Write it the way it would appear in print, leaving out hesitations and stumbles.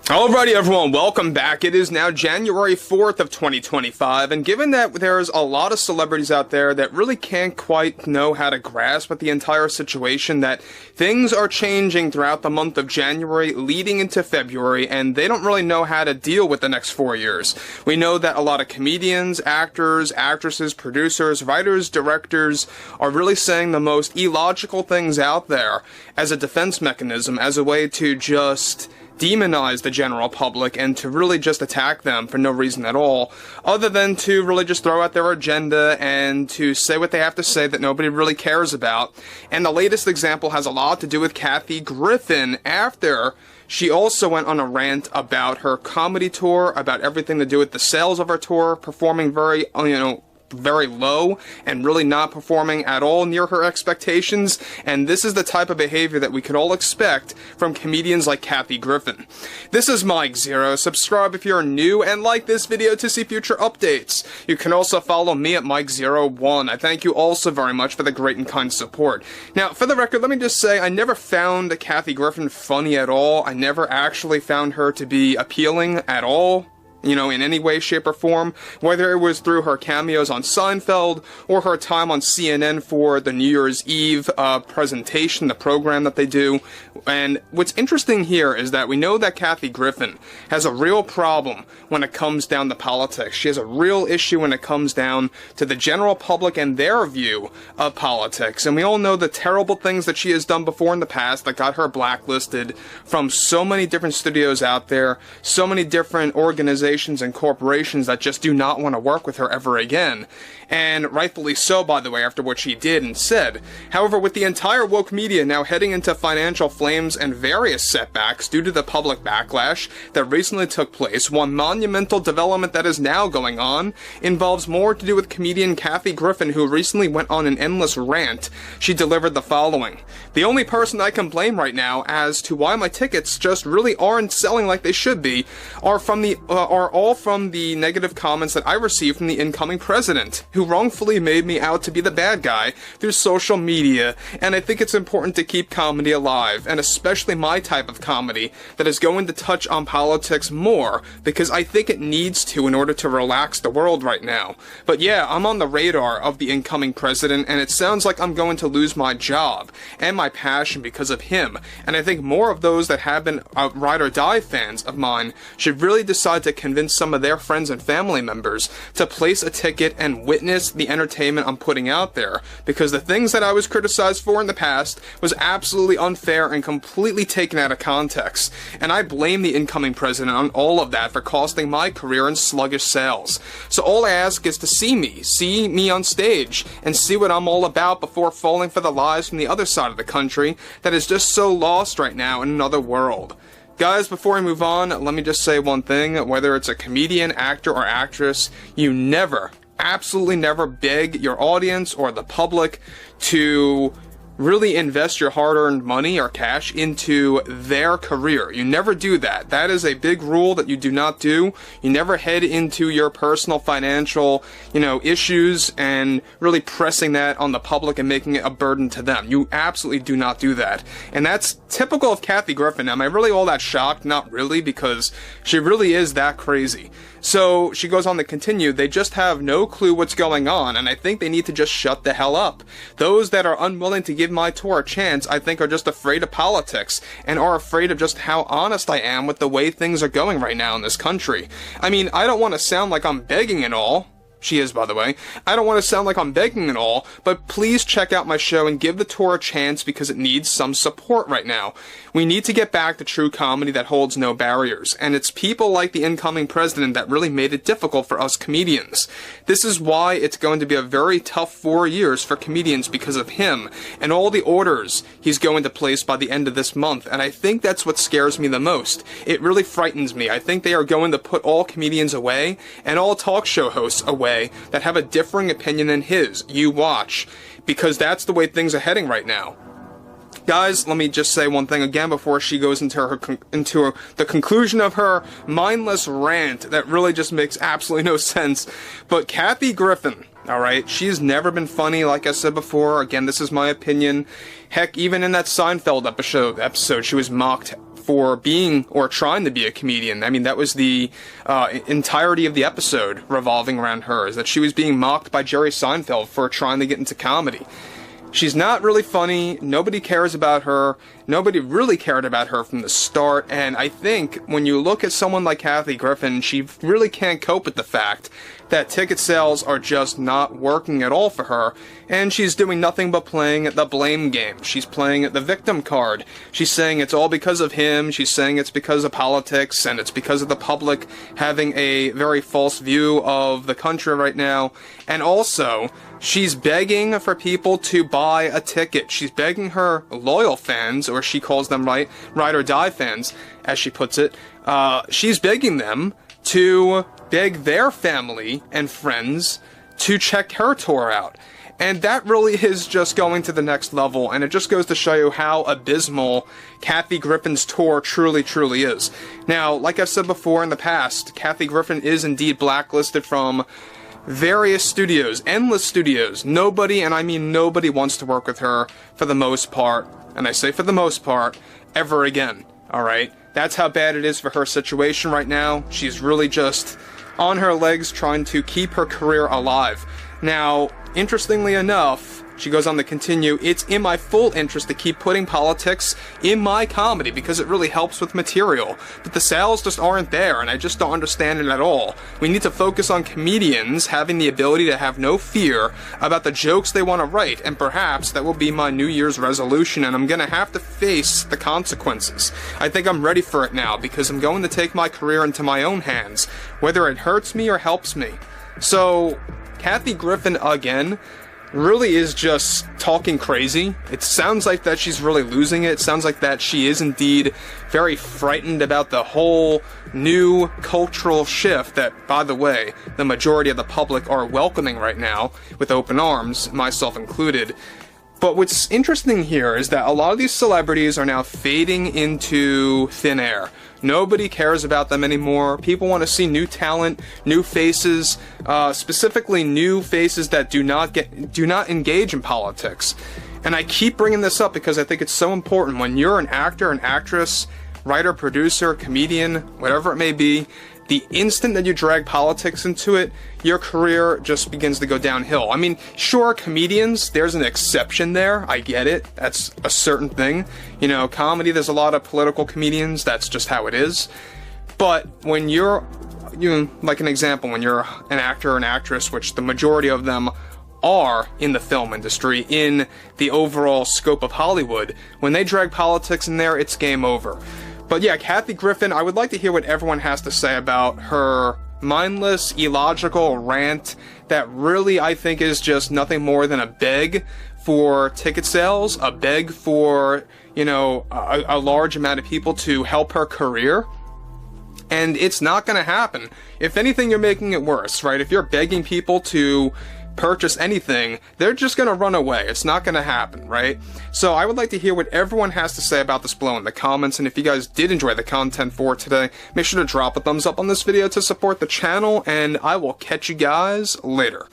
Alrighty everyone, welcome back. It is now January 4th of 2025, and given that there's a lot of celebrities out there that really can't quite know how to grasp with the entire situation, that things are changing throughout the month of January leading into February, and they don't really know how to deal with the next 4 years. We know that a lot of comedians, actors, actresses, producers, writers, directors are really saying the most illogical things out there as a defense mechanism, as a way to just demonize the general public and to really just attack them for no reason at all, other than to really just throw out their agenda and to say what they have to say that nobody really cares about. And the latest example has a lot to do with Kathy Griffin, after she also went on a rant about her comedy tour, about everything to do with the sales of her tour, performing very low and really not performing at all near her expectations, and this is the type of behavior that we could all expect from comedians like Kathy Griffin. This is Mike Zero. Subscribe if you're new and like this video to see future updates. You can also follow me at Mike01. I thank you also very much for the great and kind support. Now, for the record, let me just say I never found Kathy Griffin funny at all. I never actually found her to be appealing at all, in any way, shape, or form, whether it was through her cameos on Seinfeld or her time on CNN for the New Year's Eve presentation, the program that they do. And what's interesting here is that we know that Kathy Griffin has a real problem when it comes down to politics. She has a real issue when it comes down to the general public and their view of politics. And we all know the terrible things that she has done before in the past that got her blacklisted from so many different studios out there, so many different organizations and corporations that just do not want to work with her ever again. And rightfully so, by the way, after what she did and said. However, with the entire woke media now heading into financial flames and various setbacks due to the public backlash that recently took place, one monumental development that is now going on involves more to do with comedian Kathy Griffin, who recently went on an endless rant. She delivered the following: "The only person I can blame right now as to why my tickets just really aren't selling like they should be are all from the negative comments that I received from the incoming president, who wrongfully made me out to be the bad guy through social media, and I think it's important to keep comedy alive, and especially my type of comedy that is going to touch on politics more, because I think it needs to in order to relax the world right now. But yeah, I'm on the radar of the incoming president, and it sounds like I'm going to lose my job and my passion because of him, and I think more of those that have been ride or die fans of mine should really decide to convince some of their friends and family members to place a ticket and witness the entertainment I'm putting out there, because the things that I was criticized for in the past was absolutely unfair and completely taken out of context, and I blame the incoming president on all of that for costing my career in sluggish sales. So all I ask is to see me on stage, and see what I'm all about before falling for the lies from the other side of the country that is just so lost right now in another world." Guys, before we move on, let me just say one thing: whether it's a comedian, actor, or actress, you never, absolutely never beg your audience or the public to really invest your hard-earned money or cash into their career. You never do that. That is a big rule that you do not do. You never head into your personal financial, issues and really pressing that on the public and making it a burden to them. You absolutely do not do that. And that's typical of Kathy Griffin. Am I really all that shocked? Not really, because she really is that crazy. So she goes on to continue, "They just have no clue what's going on, and I think they need to just shut the hell up. Those that are unwilling to give my tour a chance, I think, are just afraid of politics, and are afraid of just how honest I am with the way things are going right now in this country. I mean, I don't want to sound like I'm begging and all." She is, by the way. "I don't want to sound like I'm begging and all, but please check out my show and give the tour a chance, because it needs some support right now. We need to get back to true comedy that holds no barriers, and it's people like the incoming president that really made it difficult for us comedians. This is why it's going to be a very tough 4 years for comedians because of him, and all the orders he's going to place by the end of this month, and I think that's what scares me the most. It really frightens me. I think they are going to put all comedians away, and all talk show hosts away that have a differing opinion than his. You watch, because that's the way things are heading right now." Guys, let me just say one thing again before she goes into the conclusion of her mindless rant that really just makes absolutely no sense. But Kathy Griffin, alright, she's never been funny, like I said before. Again, this is my opinion. Heck, even in that Seinfeld episode, she was mocked for being or trying to be a comedian. I mean, that was the entirety of the episode revolving around her, is that she was being mocked by Jerry Seinfeld for trying to get into comedy. She's not really funny, nobody cares about her, nobody really cared about her from the start, and I think when you look at someone like Kathy Griffin, she really can't cope with the fact that ticket sales are just not working at all for her, and she's doing nothing but playing the blame game. She's playing the victim card. She's saying it's all because of him, she's saying it's because of politics, and it's because of the public having a very false view of the country right now, and also, she's begging for people to buy a ticket. She's begging her loyal fans, or she calls them ride or die fans, as she puts it. She's begging them to beg their family and friends to check her tour out. And that really is just going to the next level, and it just goes to show you how abysmal Kathy Griffin's tour truly, truly is. Now, like I've said before in the past, Kathy Griffin is indeed blacklisted from various studios, endless studios. Nobody, and I mean nobody, wants to work with her for the most part, and I say for the most part, ever again, alright? That's how bad it is for her situation right now. She's really just on her legs trying to keep her career alive. Now, interestingly enough, she goes on to continue, it's in my full interest to keep putting politics in my comedy because it really helps with material. But the sales just aren't there, and I just don't understand it at all. We need to focus on comedians having the ability to have no fear about the jokes they want to write, and perhaps that will be my New Year's resolution, and I'm gonna have to face the consequences. I think I'm ready for it now, because I'm going to take my career into my own hands, whether it hurts me or helps me. So, Kathy Griffin, again, really is just talking crazy. It sounds like that she's really losing it. It sounds like that she is indeed very frightened about the whole new cultural shift that, by the way, the majority of the public are welcoming right now with open arms, myself included. But what's interesting here is that a lot of these celebrities are now fading into thin air. Nobody cares about them anymore. People want to see new talent, new faces, specifically new faces that do not engage in politics. And I keep bringing this up because I think it's so important. When you're an actor, an actress, writer, producer, comedian, whatever it may be, the instant that you drag politics into it, your career just begins to go downhill. I mean, sure, comedians, there's an exception there. I get it. That's a certain thing. You know, comedy, there's a lot of political comedians. That's just how it is. But when you're, like an example, when you're an actor or an actress, which the majority of them are in the film industry, in the overall scope of Hollywood, when they drag politics in there, it's game over. But yeah, Kathy Griffin, I would like to hear what everyone has to say about her mindless, illogical rant that really, I think, is just nothing more than a beg for ticket sales, a beg for, you know, a large amount of people to help her career. And it's not gonna happen. If anything, you're making it worse, right? If you're begging people to purchase anything, they're just gonna run away. It's not gonna happen, right? So I would like to hear what everyone has to say about this below in the comments, and if you guys did enjoy the content for today, make sure to drop a thumbs up on this video to support the channel, and I will catch you guys later.